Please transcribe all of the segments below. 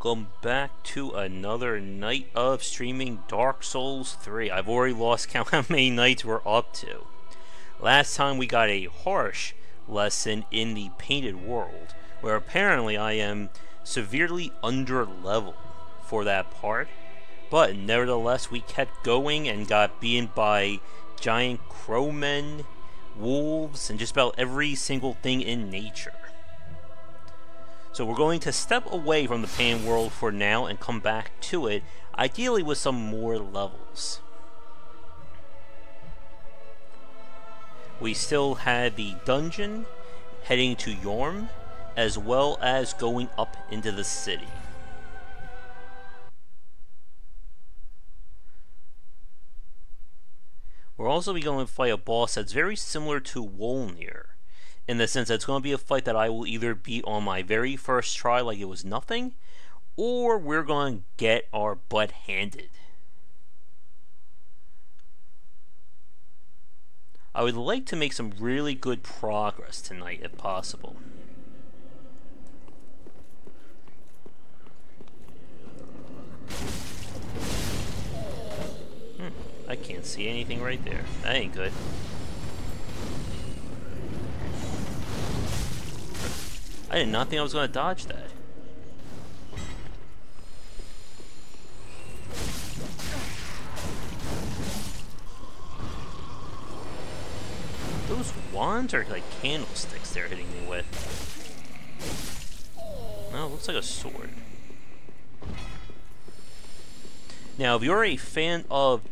welcome back to another night of streaming Dark Souls 3. I've already lost count how many nights we're up to. Last time we got a harsh lesson in the painted world, where apparently I am severely under level for that part, but nevertheless we kept going and got beaten by giant crowmen, wolves, and just about every single thing in nature. So we're going to step away from the painted world for now and come back to it, ideally with some more levels. We still had the dungeon, heading to Yorm, as well as going up into the city. We're also going to fight a boss that's very similar to Wolnir, in the sense that it's going to be a fight that I will either beat on my very first try like it was nothing, or we're going to get our butt handed. I would like to make some really good progress tonight if possible. I can't see anything right there. That ain't good. I did not think I was going to dodge that. Those wands are like candlesticks they're hitting me with. No, it looks like a sword. Now, if you're a fan of...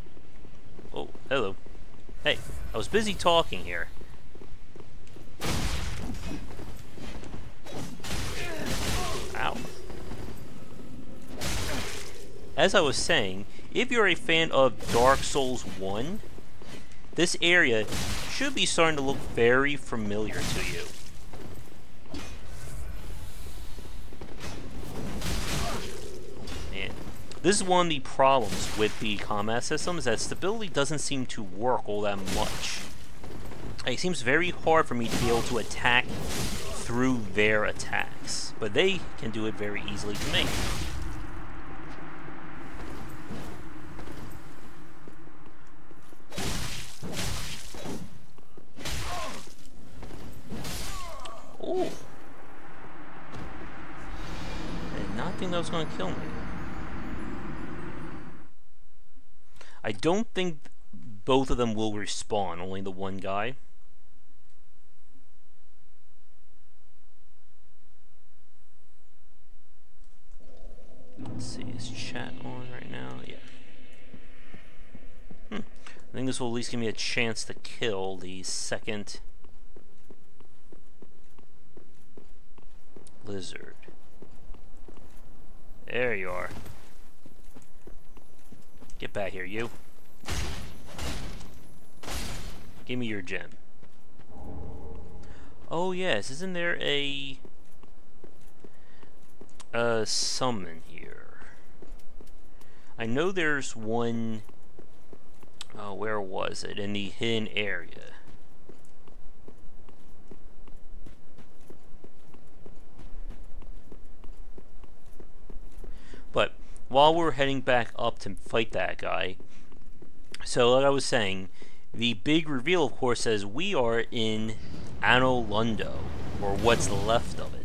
Oh, hello. Hey, I was busy talking here. Ow. As I was saying, if you're a fan of Dark Souls 1, this area should be starting to look very familiar to you. Man. This is one of the problems with the combat system, is that stability doesn't seem to work all that much. It seems very hard for me to be able to attack through their attacks, but they can do it very easily to me. Oh! I did not think that was going to kill me. I don't think both of them will respawn, only the one guy. Let's see, is chat on right now? Yeah. I think this will at least give me a chance to kill the second lizard. There you are. Get back here, you. Give me your gem. Oh yes, isn't there a summon here? I know there's one. Oh, where was it? In the hidden area. But while we're heading back up to fight that guy, so like I was saying, the big reveal, of course, says we are in Anor Londo, or what's left of it.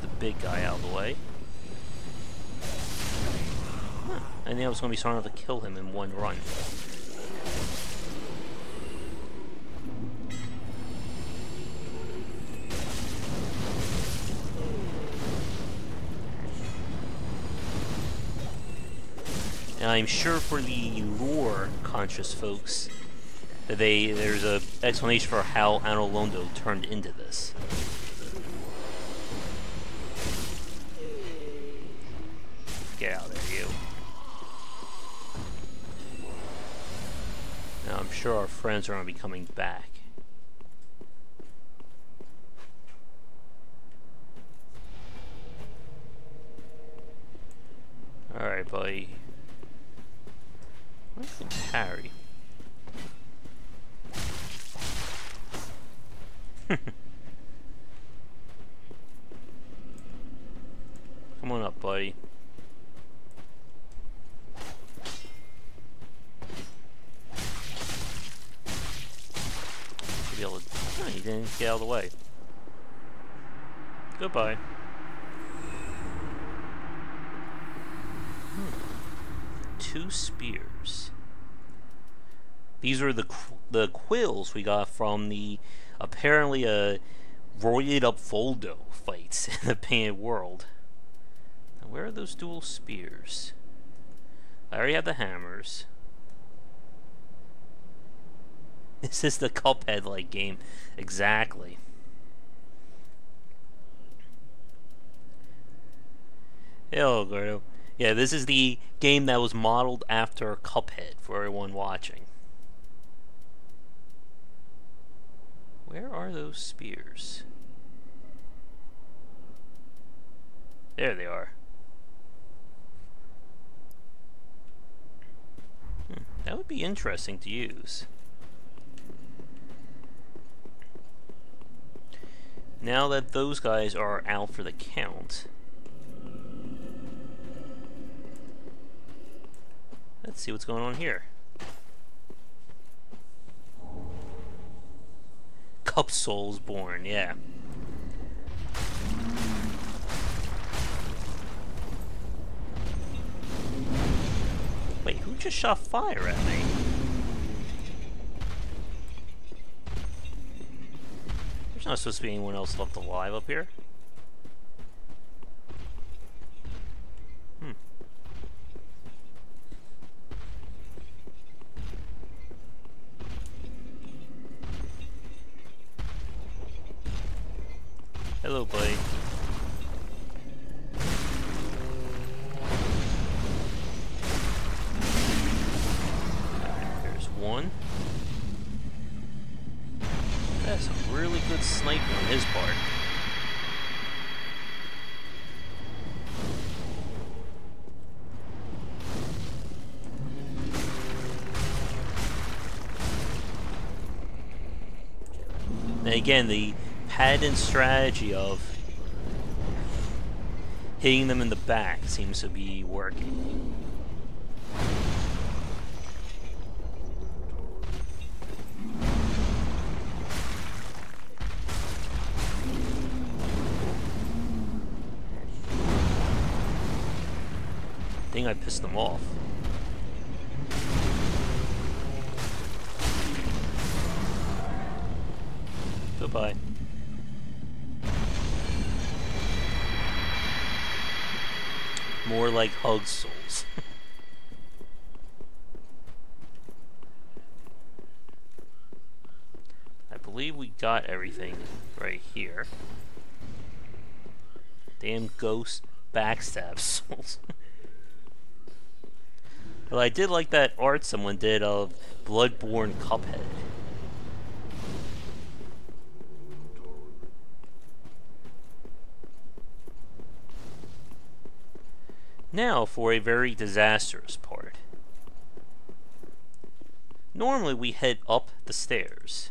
The big guy out of the way. I think I was going to be smart enough to kill him in one run. And I'm sure for the lore-conscious folks that there's an explanation for how Anor Londo turned into this. Get out of there, you. Now, I'm sure our friends are going to be coming back. Alright, buddy. Where's the parry? on up, buddy. Should be able to... Oh, he didn't get out of the way. Goodbye. Two spears. These are the quills we got from the apparently roided up Londo fights in the painted world. Now, where are those dual spears? I already have the hammers. This is the Cuphead-like game. Exactly. Hello, Gordo. Yeah, this is the game that was modeled after Cuphead for everyone watching. Where are those spears? There they are. That would be interesting to use. Now that those guys are out for the count, let's see what's going on here. Cup Souls Born, yeah. Wait, who just shot fire at me? There's not supposed to be anyone else left alive up here. Hello, buddy. There's one. That's a really good sniping on his part. And again, the patent strategy of hitting them in the back seems to be working. I think I pissed them off. Goodbye. More like Hug Souls. I believe we got everything right here. Damn ghost backstab souls. Well, I did like that art someone did of Bloodborne Cuphead. Now for a very disastrous part. Normally we head up the stairs.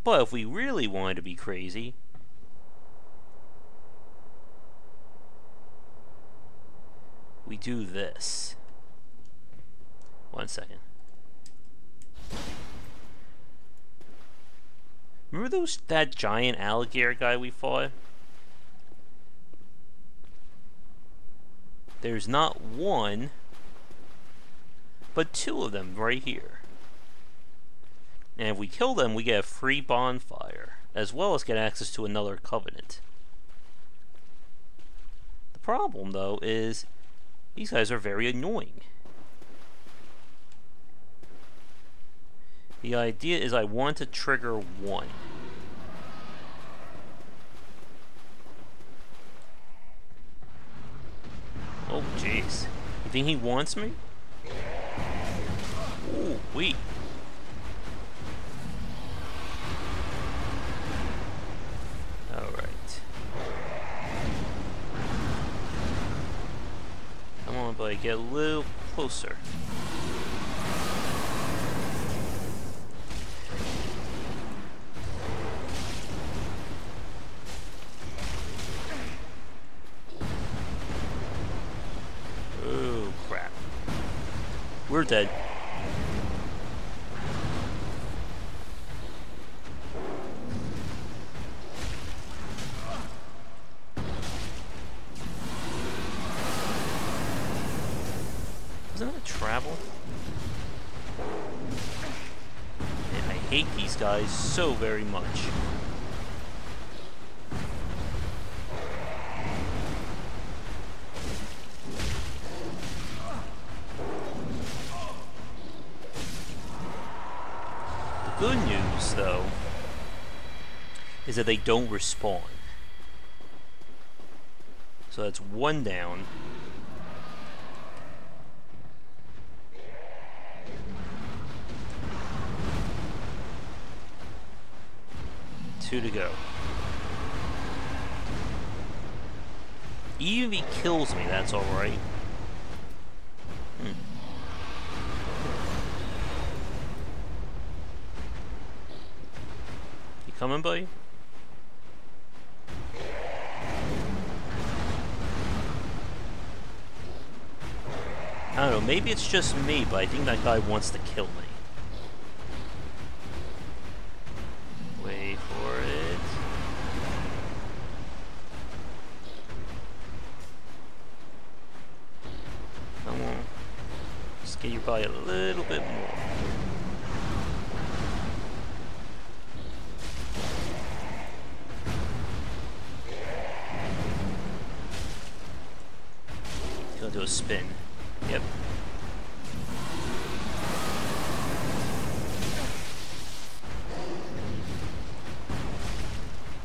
But if we really wanted to be crazy, we do this. 1 second. Remember that giant alligator guy we fought? There's not one, but two of them right here. And if we kill them, we get a free bonfire, as well as get access to another covenant. The problem, though, is these guys are very annoying. The idea is I want to trigger one. Oh, jeez. You think he wants me? Ooh, wait. Alright. Come on, buddy, get a little closer. we're dead. Wasn't that a travel? Man, I hate these guys so very much. The good news, though, is that they don't respawn. So that's one down. Two to go. Even if he kills me, that's alright. You coming, buddy? I don't know, maybe it's just me, but I think that guy wants to kill me. Wait for it. Come on. Just get you by a little bit more. He'll do a spin. Yep.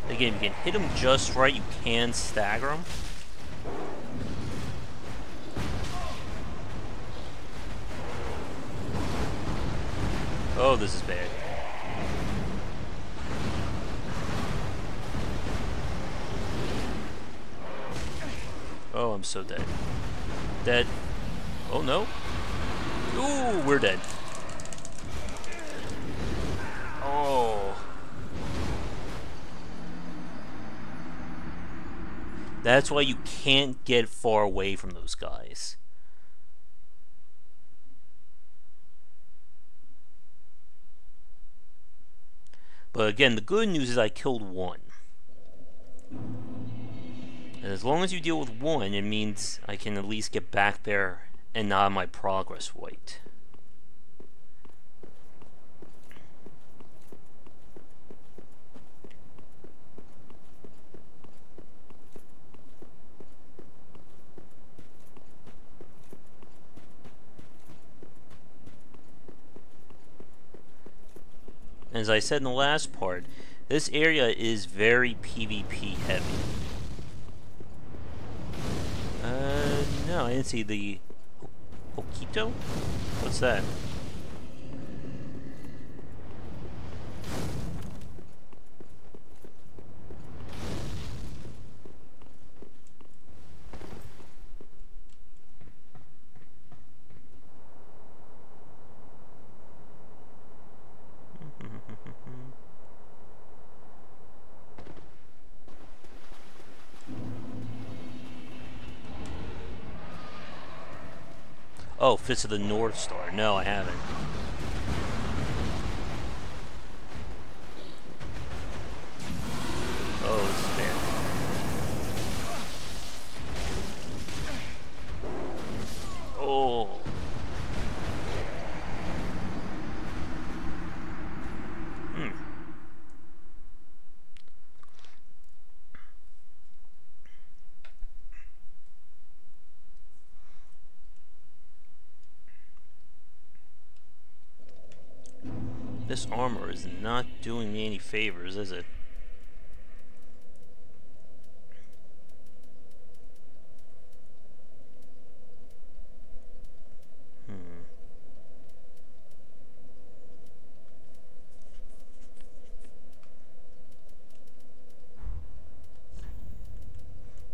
Again, if you can hit him just right, you can stagger him. Oh, this is bad. Oh, I'm so dead. Dead. Oh no. Ooh, we're dead. Oh. That's why you can't get far away from those guys. But again, the good news is I killed one. And as long as you deal with one, it means I can at least get back there and not have my progress wiped. As I said in the last part, this area is very PvP heavy. No, I didn't see the Okito? What's that? Oh, Fist of the North Star. No, I haven't. Oh, this is bad. Oh. This armor is not doing me any favors, is it?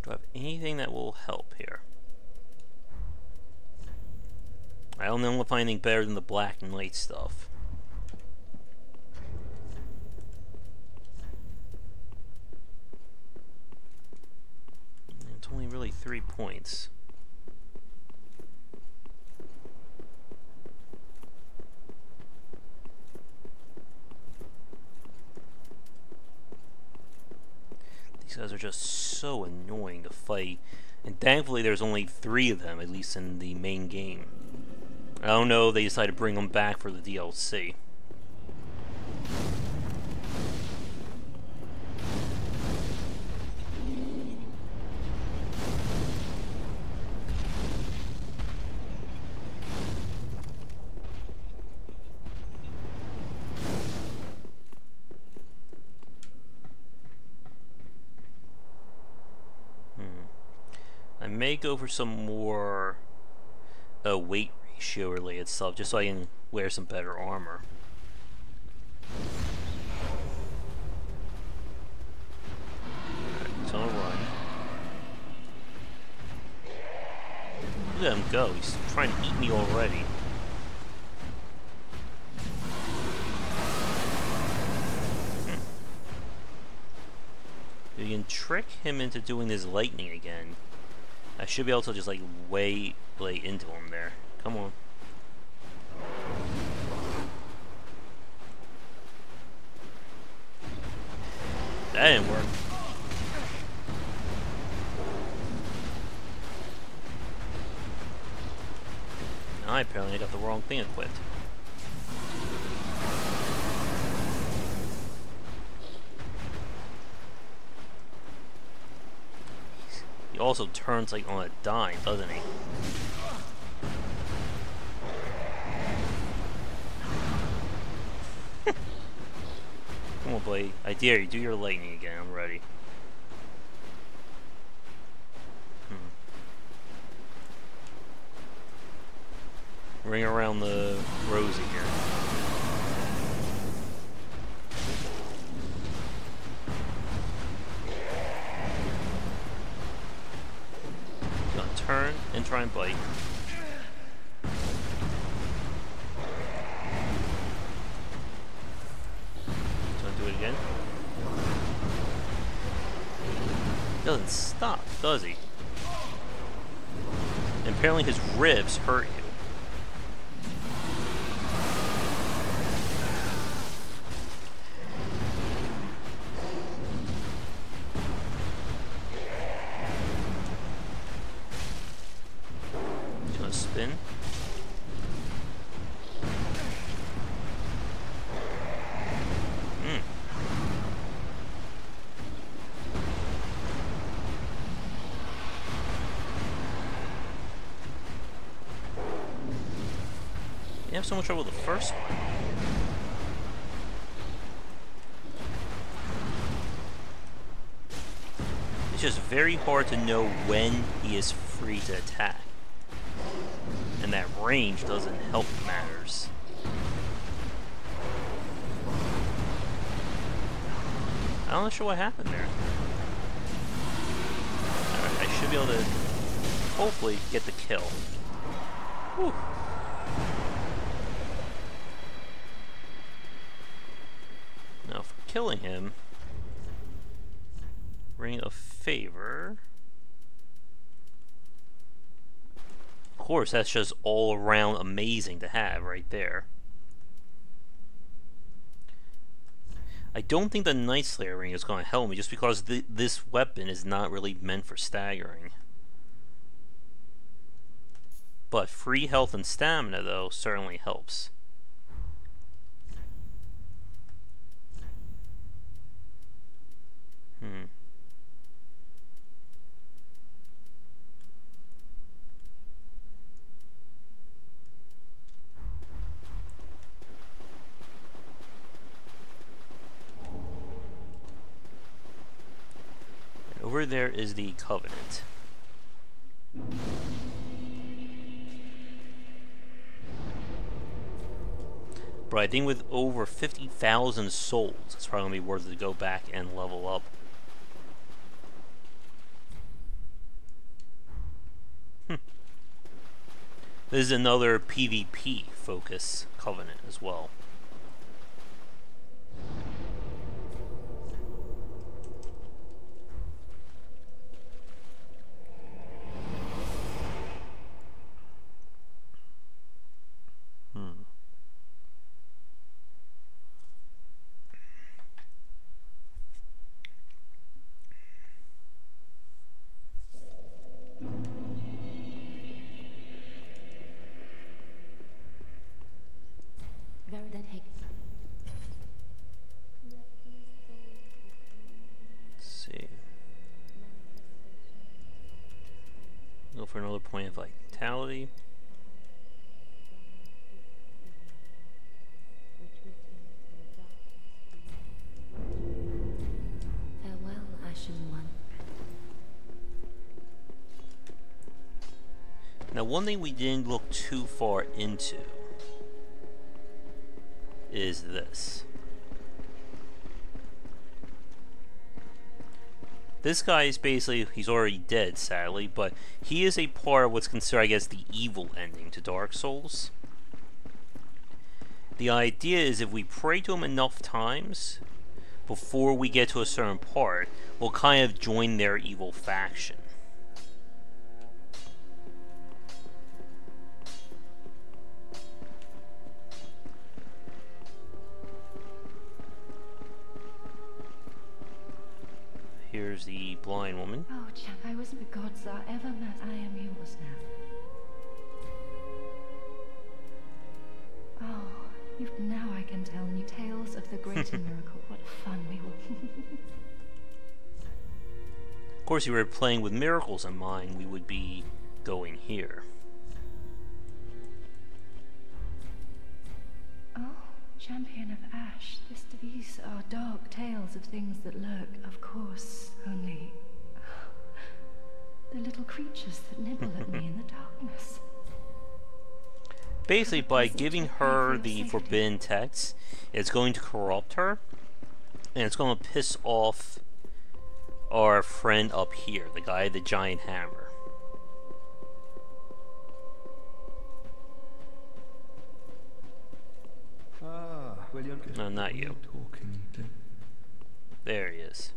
Do I have anything that will help here? I don't know if anything better than the Black Knight stuff. It's only really 3 points. just so annoying to fight. And thankfully there's only 3 of them, at least in the main game. I don't know if they decided to bring them back for the DLC. I may go for some more weight ratio related stuff, just so I can wear some better armor. Alright, he's on a run. Look at him go, he's trying to eat me already. You can trick him into doing his lightning again. I should be able to just like lay into him there. Come on. That didn't work. I apparently got the wrong thing equipped. He also turns like on a dime, doesn't he? Come on, buddy. I dare you. Do your lightning again. I'm ready. Ring around the rosy here. Turn and try and bite. So do it again. Doesn't stop, does he? And apparently his ribs hurt you. Spin. You have so much trouble with the first one. It's just very hard to know when he is free to attack. And that range doesn't help matters. I'm not sure what happened there. Alright, I should be able to hopefully get the kill. Whew. Now for killing him, Ring of Favor. Of course, that's just all around amazing to have right there. I don't think the Night Slayer ring is going to help me just because this weapon is not really meant for staggering. But free health and stamina, though, certainly helps. Over there is the Covenant. But I think with over 50,000 souls, it's probably going to be worth it to go back and level up. This is another PvP focus Covenant as well. for another point of vitality. Farewell, Ashen One. Now, one thing we didn't look too far into is this. This guy is basically, he's already dead, sadly, but he is a part of what's considered, I guess, the evil ending to Dark Souls. The idea is if we pray to him enough times before we get to a certain part, we'll kind of join their evil faction. Here's the blind woman. Oh, champ, I was the gods are ever met. I am yours now. Oh, now I can tell new tales of the greater miracle. What fun we will. Of course, if we were playing with miracles in mind, we would be going here. Oh, champion of Ash, these are dark tales of things that lurk, of course, only the little creatures that nibble at me in the darkness. Basically, by giving her the forbidden text, it's going to corrupt her, and it's going to piss off our friend up here, the guy with the giant hammer. No, not you. There he is.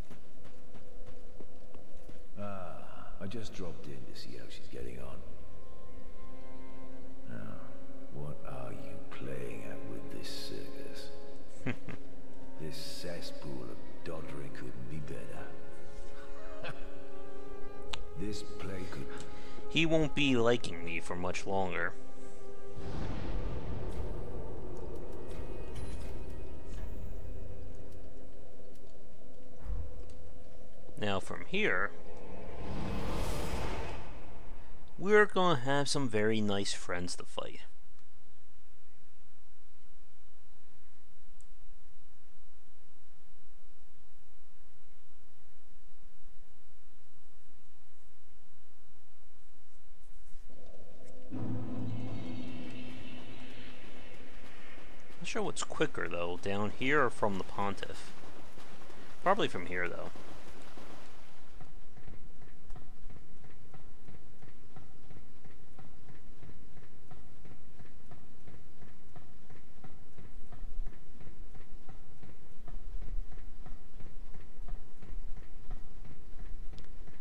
I just dropped in to see how she's getting on. Now, what are you playing at with this circus? This cesspool of doddery couldn't be better. This play could... He won't be liking me for much longer. Now from here, we're gonna have some very nice friends to fight. Not sure what's quicker though, down here or from the Pontiff. Probably from here though.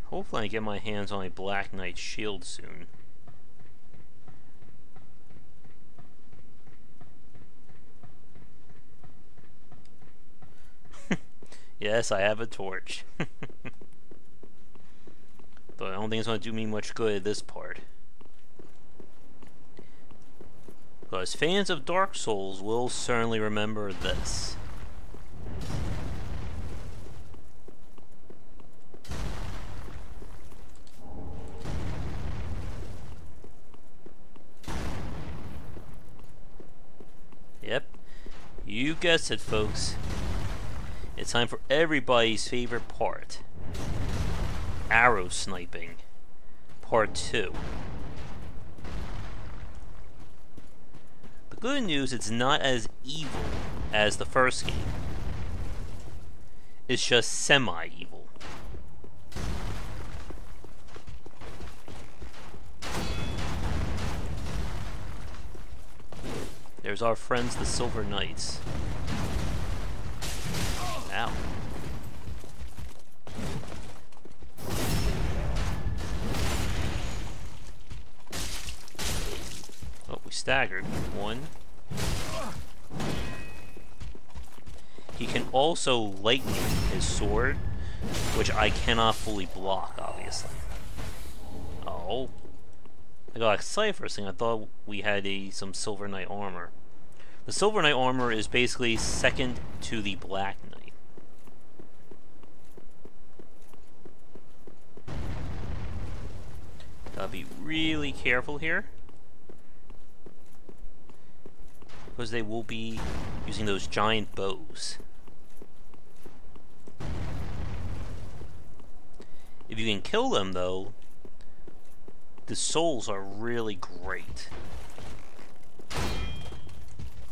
Hopefully I get my hands on a Black Knight shield soon. Yes, I have a torch. But I don't think it's going to do me much good at this part. Because fans of Dark Souls will certainly remember this. Yep, you guessed it, folks. It's time for everybody's favorite part. Arrow sniping. Part 2. The good news, it's not as evil as the first game. It's just semi-evil. There's our friends, the Silver Knights. Ow. Oh, we staggered. One. He can also lightning his sword, which I cannot fully block, obviously. Oh. I got excited for a second. I thought we had some Silver Knight armor. The Silver Knight armor is basically second to the Black Knight. Gotta be really careful here, because they will be using those giant bows. If you can kill them, though, the souls are really great.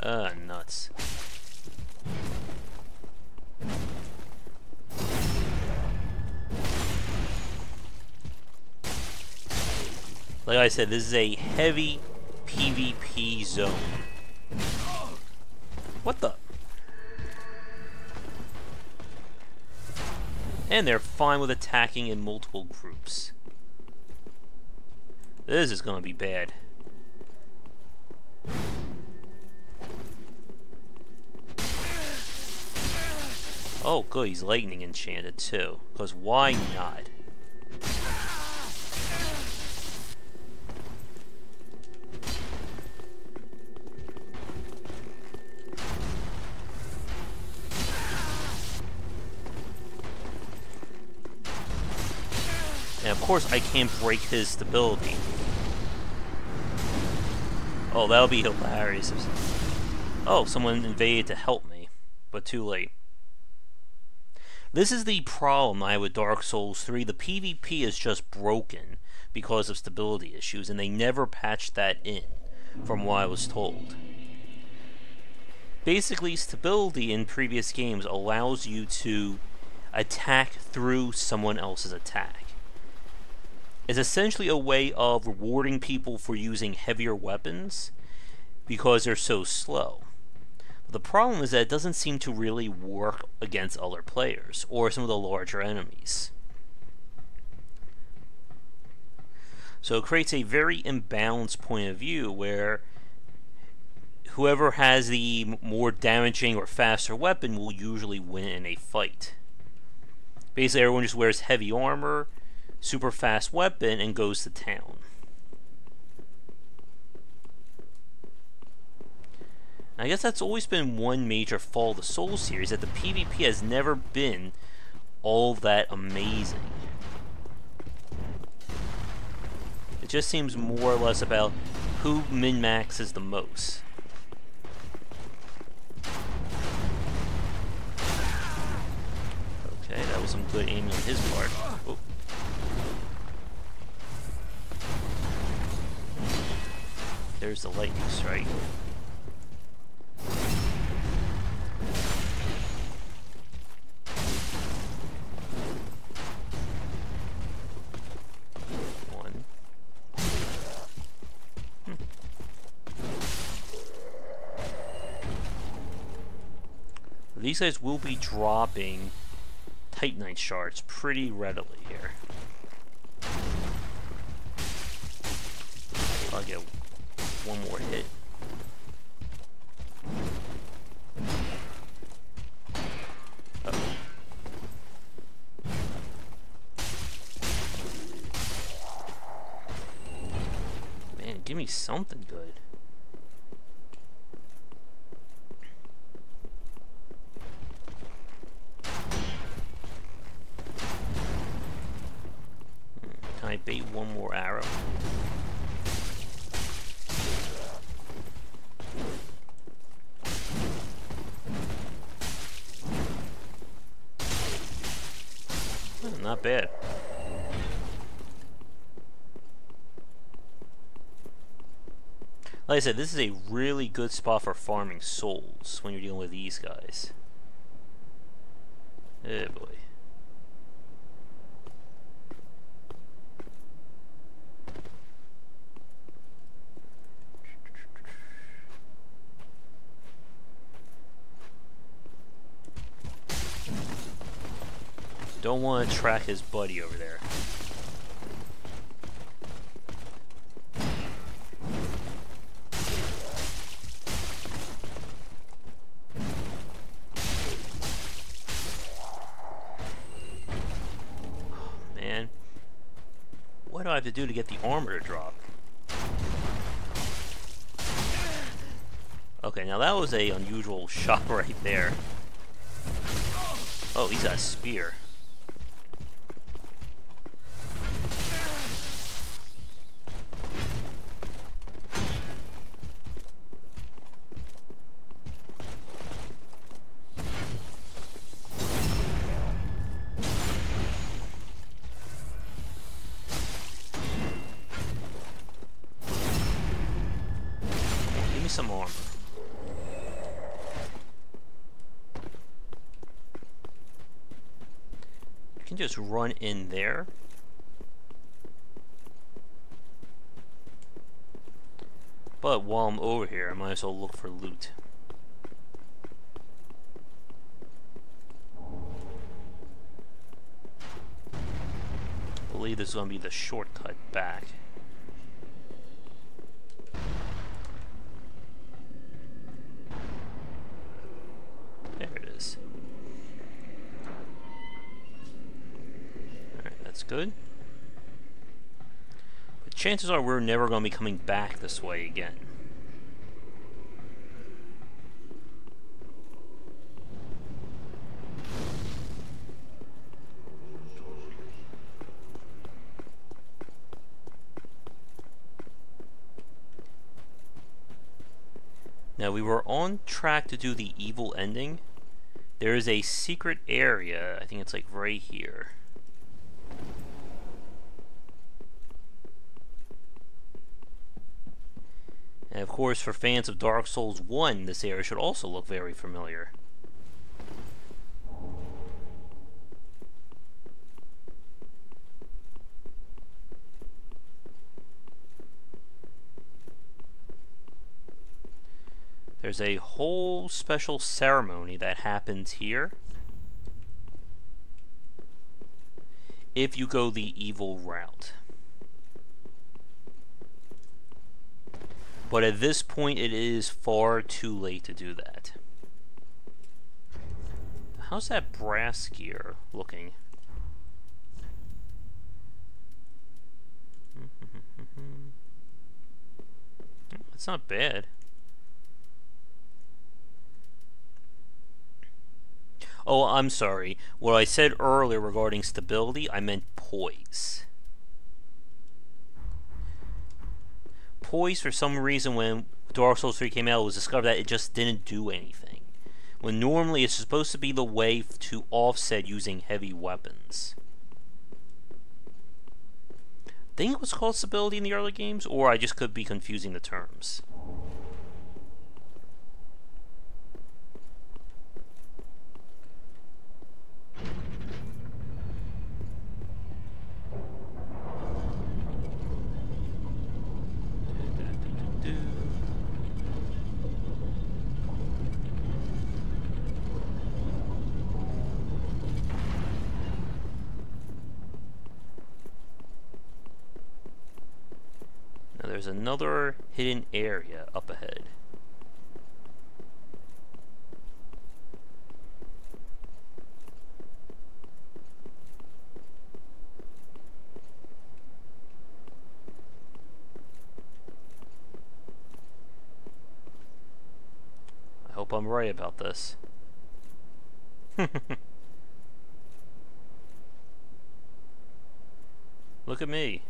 Nuts. Like I said, this is a heavy PvP zone. What the? And they're fine with attacking in multiple groups. This is gonna be bad. Oh good, he's lightning enchanted too. Because why not? And of course I can't break his stability. Oh, that'll be hilarious. Oh, someone invaded to help me, but too late. This is the problem I have with Dark Souls 3. The PvP is just broken because of stability issues, and they never patched that in, from what I was told. Basically, stability in previous games allows you to attack through someone else's attack. It's essentially a way of rewarding people for using heavier weapons because they're so slow. The problem is that it doesn't seem to really work against other players or some of the larger enemies. So it creates a very imbalanced point of view where whoever has the more damaging or faster weapon will usually win in a fight. Basically everyone just wears heavy armor, super fast weapon, and goes to town. I guess that's always been one major fault of the Souls series, that the PvP has never been all that amazing. It just seems more or less about who min-maxes the most. Okay, that was some good aiming on his part. Oh. There's the lightning strike. One. These guys will be dropping Titanite shards pretty readily here. I'll get one more hit. Uh-oh. Man, give me something good. Can I bait one more arrow? Not bad. Like I said, this is a really good spot for farming souls when you're dealing with these guys. Oh boy. Don't want to track his buddy over there. Oh, man. What do I have to do to get the armor to drop? Okay, now that was a unusual shot right there. Oh, he's got a spear. some armor. You can just run in there. But while I'm over here, I might as well look for loot. I believe this is going to be the shortcut back. There it is. Alright, that's good. But chances are we're never going to be coming back this way again. Now, we were on track to do the evil ending. There is a secret area, I think it's like right here. And of course, for fans of Dark Souls 1, this area should also look very familiar. There's a whole special ceremony that happens here if you go the evil route. But at this point, it is far too late to do that. How's that brass gear looking? It's not bad. Oh, I'm sorry. What I said earlier regarding stability, I meant poise. Poise, for some reason, when Dark Souls 3 came out, it was discovered that it just didn't do anything. When normally it's supposed to be the way to offset using heavy weapons. I think it was called stability in the early games, or I just could be confusing the terms. There's another hidden area up ahead. I hope I'm right about this. Look at me.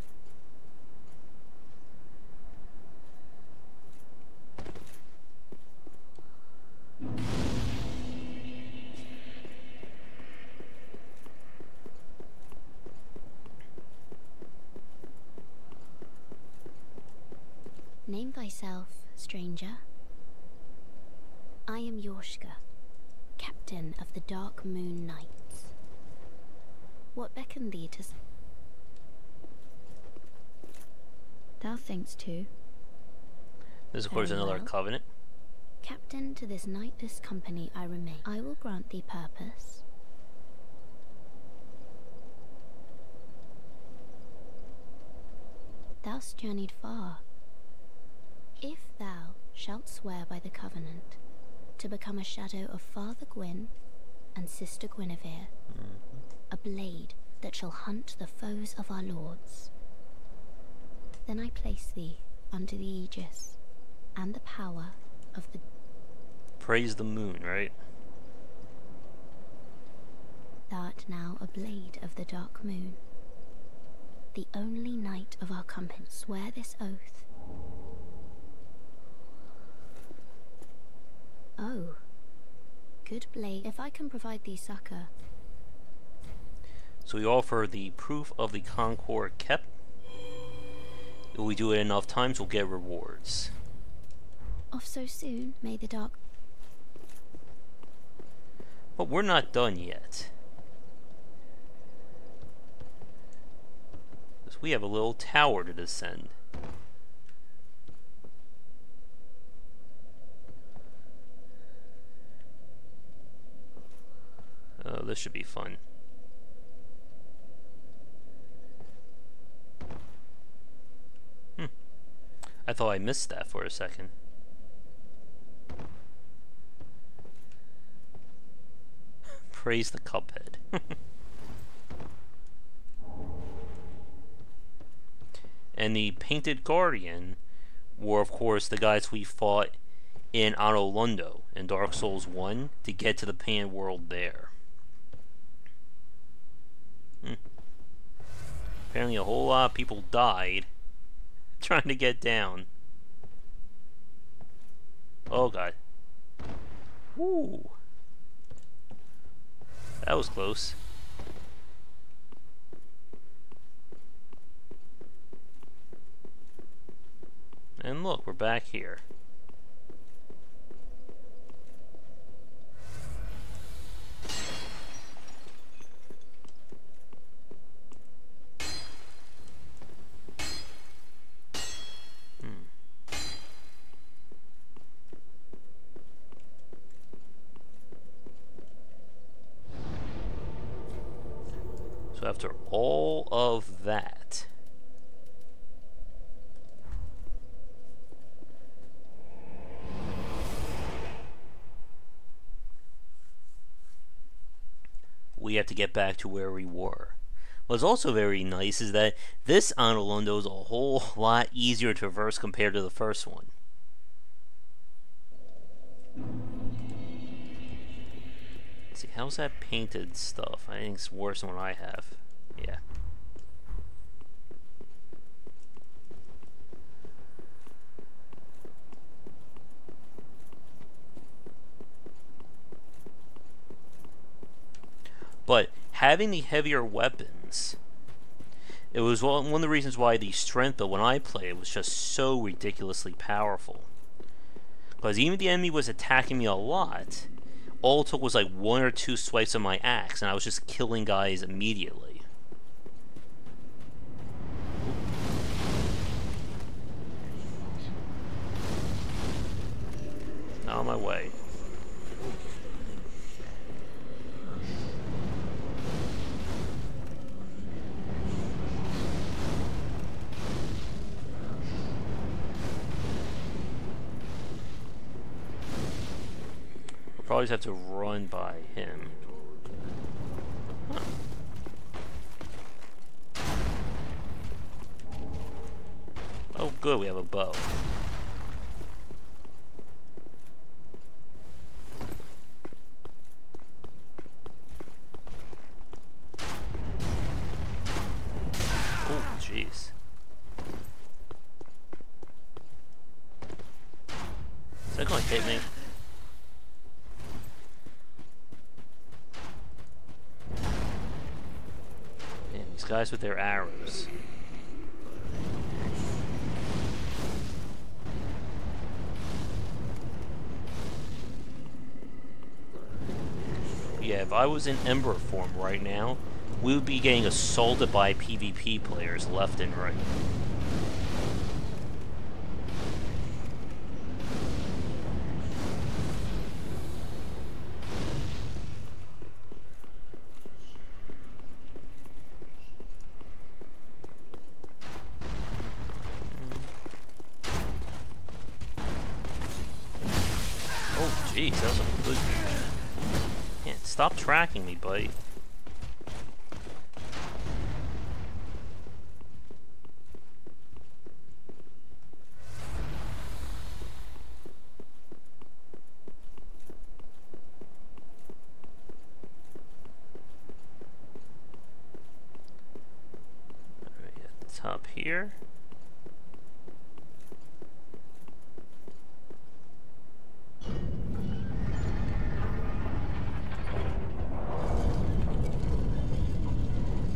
Name thyself, stranger. I am Yorshka, captain of the Dark Moon Knights. What beckoned thee to... Thou thinkst too. This, of course, Very another well. covenant. Captain to this knightless company I remain. I will grant thee purpose. Thou'st journeyed far. If thou shalt swear by the covenant to become a shadow of Father Gwyn and Sister Guinevere, a blade that shall hunt the foes of our lords, then I place thee under the aegis and the power of the... Praise the moon, right? Thou art now a blade of the Dark Moon, the only knight of our company. Swear this oath. Oh, good blade. If I can provide thee succor. So we offer the proof of the Concord kept. If we do it enough times, we'll get rewards. Off so soon, may the dark... But we're not done yet. Because we have a little tower to descend. Oh, this should be fun. I thought I missed that for a second. Praise the Cuphead. And the Painted Guardian were, of course, the guys we fought in Anor Londo in Dark Souls 1 to get to the painted world there. Apparently a whole lot of people died trying to get down. Oh god. Woo. That was close. And look, we're back here. So after all of that, we have to get back to where we were. What's also very nice is that this Anor Londo is a whole lot easier to traverse compared to the first one. Let's see, how's that painted stuff? I think it's worse than what I have. Yeah. But having the heavier weapons, it was one of the reasons why the strength of when I played was just so ridiculously powerful. Because even if the enemy was attacking me a lot, all it took was like 1 or 2 swipes of my axe, and I was just killing guys immediately. Out of my way. Probably just have to run by him. Huh. Oh good, we have a bow. Oh jeez. Is that gonna hit me? Guys with their arrows. Yeah, if I was in Ember form right now, we would be getting assaulted by PvP players left and right. Jeez, that was a good... Man, stop tracking me, buddy. Alright, at the top here.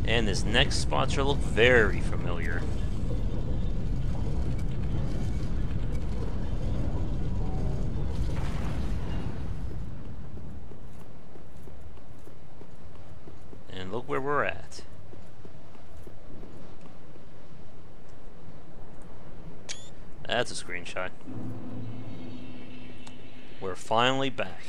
And this next spot should look very familiar. And look where we're at. That's a screenshot. We're finally back.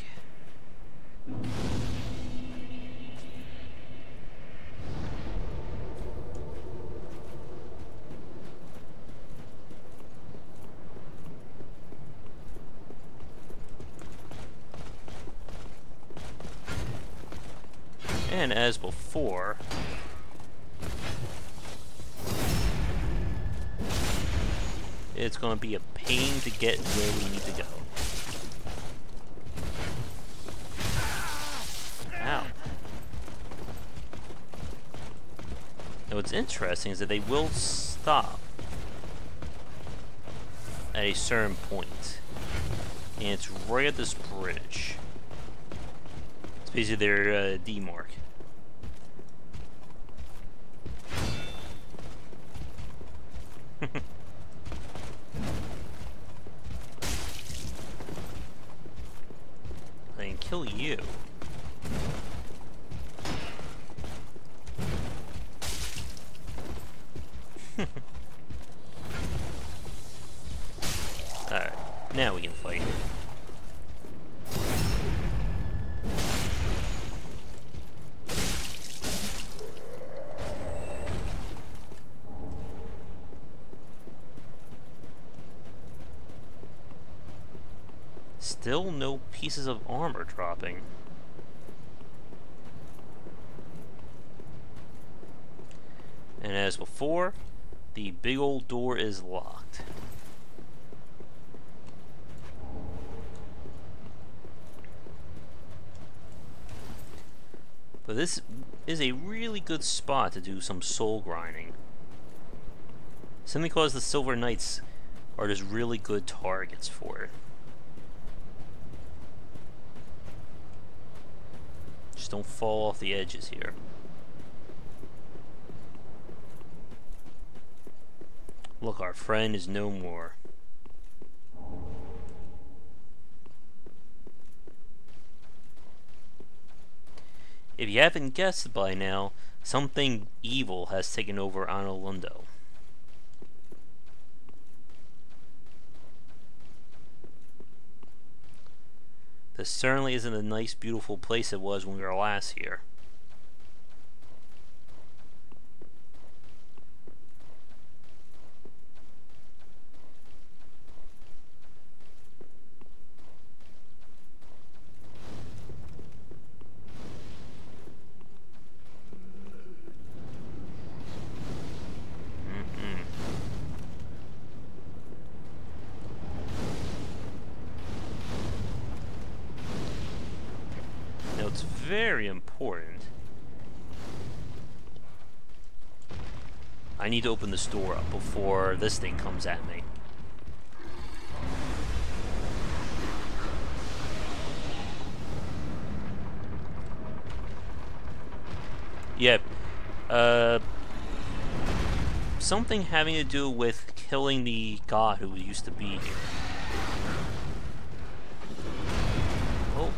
And as before, it's going to be a pain to get where we need to go. Ow. Now what's interesting is that they will stop at a certain point. And it's right at this bridge. It's basically their D mark. I can kill you. Alright, now we can fight. Still no pieces of armor dropping. And as before, the big old door is locked. But this is a really good spot to do some soul grinding. Simply because the Silver Knights are just really good targets for it. Just don't fall off the edges here. Look, our friend is no more. If you haven't guessed by now, something evil has taken over Anor Londo. This certainly isn't a nice, beautiful place it was when we were last here. It's very important. I need to open this door up before this thing comes at me. Yep. Something having to do with killing the god who used to be here. Oh.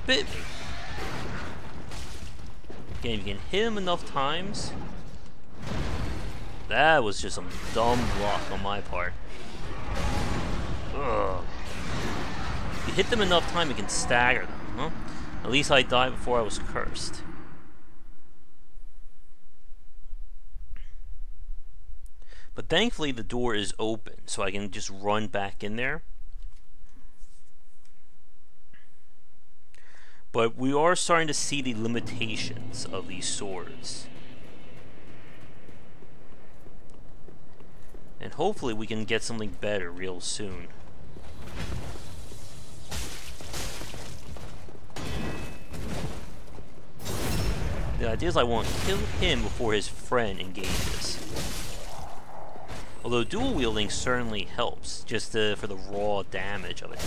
Bit me. Again, if you can hit him enough times. That was just some dumb luck on my part. Ugh. If you hit them enough time, you can stagger them, huh? At least I died before I was cursed. But thankfully the door is open, so I can just run back in there. But we are starting to see the limitations of these swords. And hopefully we can get something better real soon. The idea is I want to kill him before his friend engages. Although dual wielding certainly helps, just for the raw damage of it.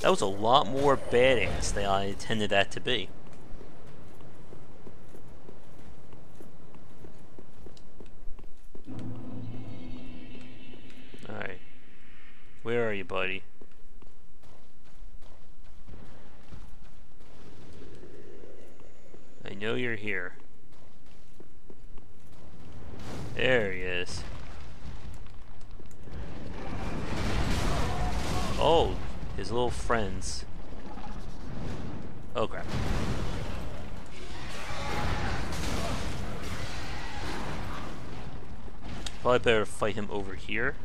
That was a lot more badass than I intended that to be. Where are you, buddy? I know you're here. There he is. Oh, his little friends. Oh crap. Probably better fight him over here.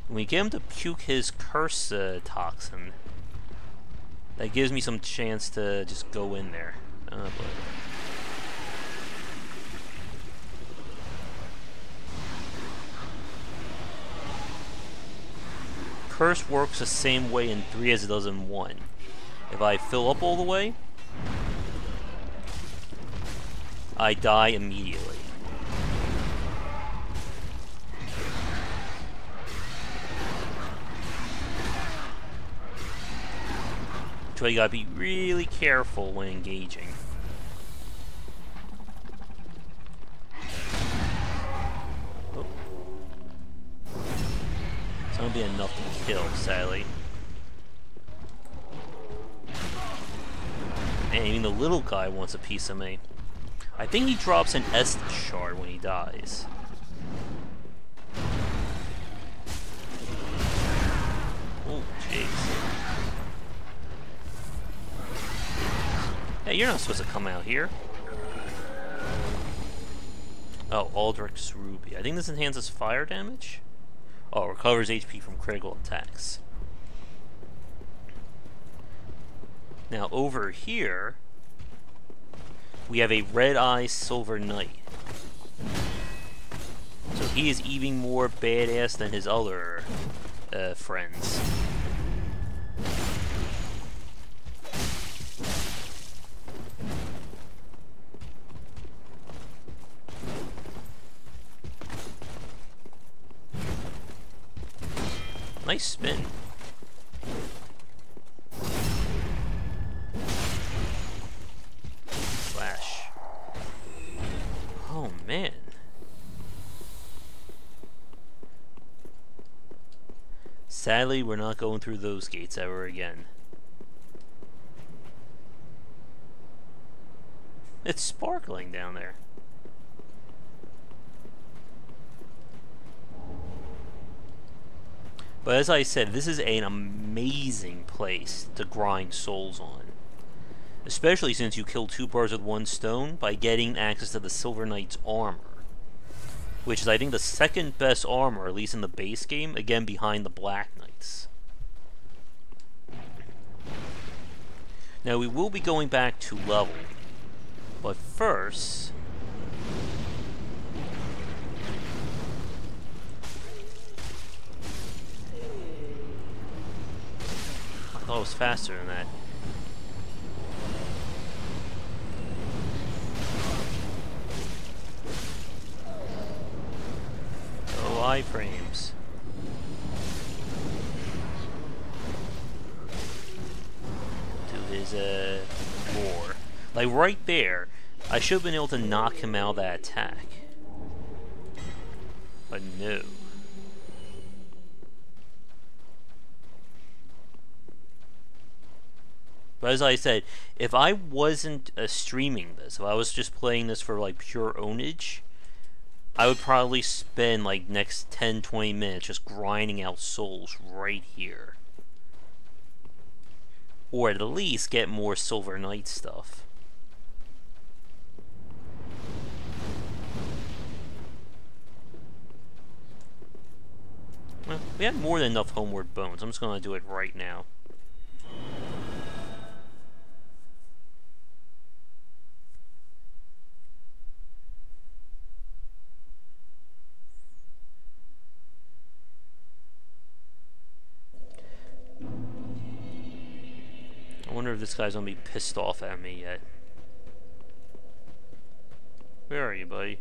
When we get him to puke his curse toxin, that gives me some chance to just go in there. Oh boy. Curse works the same way in 3 as it does in 1. If I fill up all the way, I die immediately. So you gotta be really careful when engaging. Oh. It's gonna be enough to kill, sadly. Man, even the little guy wants a piece of me. I think he drops an Estus shard when he dies. Oh, jeez. Hey, you're not supposed to come out here. Oh, Aldrich's Ruby. I think this enhances fire damage? Oh, recovers HP from critical attacks. Now, over here, we have a Red Eye Silver Knight. So he is even more badass than his other friends. Nice spin. Slash. Oh man. Sadly, we're not going through those gates ever again. It's sparkling down there. But as I said, this is an amazing place to grind souls on. Especially since you kill 2 birds with 1 stone by getting access to the Silver Knight's armor. Which is, I think, the second best armor, at least in the base game, again behind the Black Knights. Now, we will be going back to level. But first... I thought it was faster than that. Oh, iframes. To his, lore. Like, right there, I should have been able to knock him out of that attack. But no. But as I said, if I wasn't streaming this, if I was just playing this for like pure ownage, I would probably spend like next 10-20 minutes just grinding out souls right here. Or at least get more Silver Knight stuff. Well, we have more than enough homeward bones. I'm just going to do it right now. I wonder if this guy's gonna be pissed off at me yet. Where are you, buddy?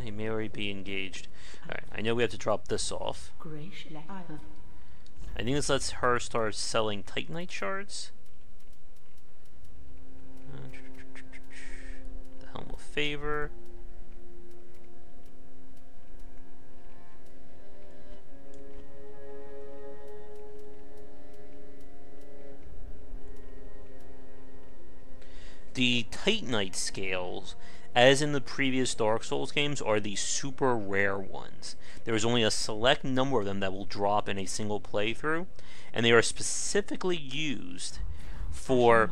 He may already be engaged. Alright, I know we have to drop this off. I think this lets her start selling Titanite shards. The Helm of Fate. favor. The Titanite scales, as in the previous Dark Souls games, are the super rare ones. There is only a select number of them that will drop in a single playthrough, and they are specifically used for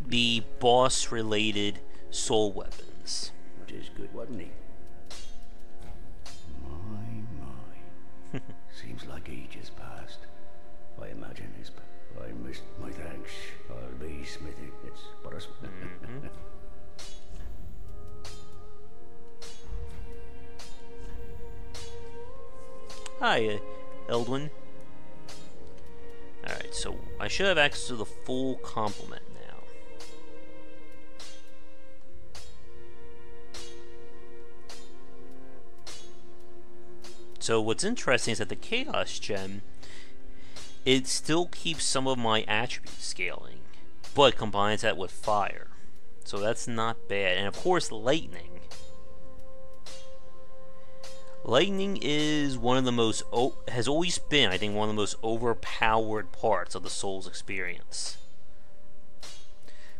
the boss-related soul weapons. Which is good, wasn't he? My. Seems like ages passed. I imagine it's... I missed my thanks. I'll be smithy. It's but us. Hi, Eldwin. Alright, so I should have access to the full complement now. So what's interesting is that the Chaos Gem, it still keeps some of my attribute scaling, but combines that with fire. So that's not bad. And of course, lightning. Lightning is one of the most, has always been, I think, one of the most overpowered parts of the Souls experience.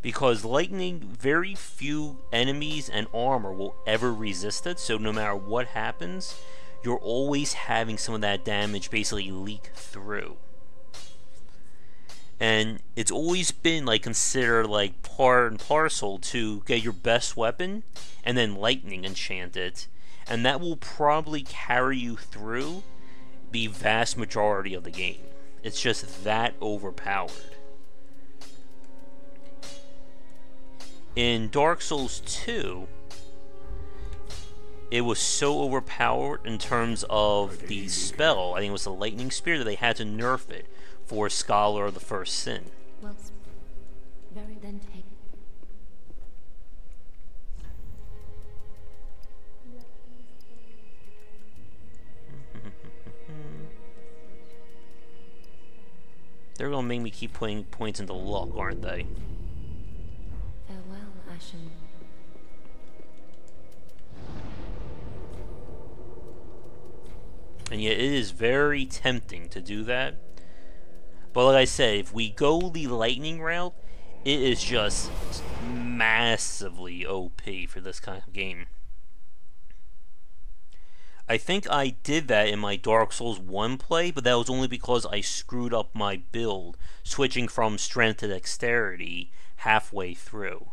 Because lightning, very few enemies and armor will ever resist it, so no matter what happens, you're always having some of that damage basically leak through. And it's always been like considered like part and parcel to get your best weapon and then lightning enchant it, and that will probably carry you through the vast majority of the game. It's just that overpowered. In Dark Souls 2, it was so overpowered in terms of the spell, I think it was the Lightning Spear, that they had to nerf it for Scholar of the First Sin. Well, very then take. They're gonna make me keep putting points into luck, aren't they? Farewell, Ashen. And yet it is very tempting to do that. But like I said, if we go the lightning route, it is just massively OP for this kind of game. I think I did that in my Dark Souls 1 play, but that was only because I screwed up my build, switching from strength to dexterity halfway through.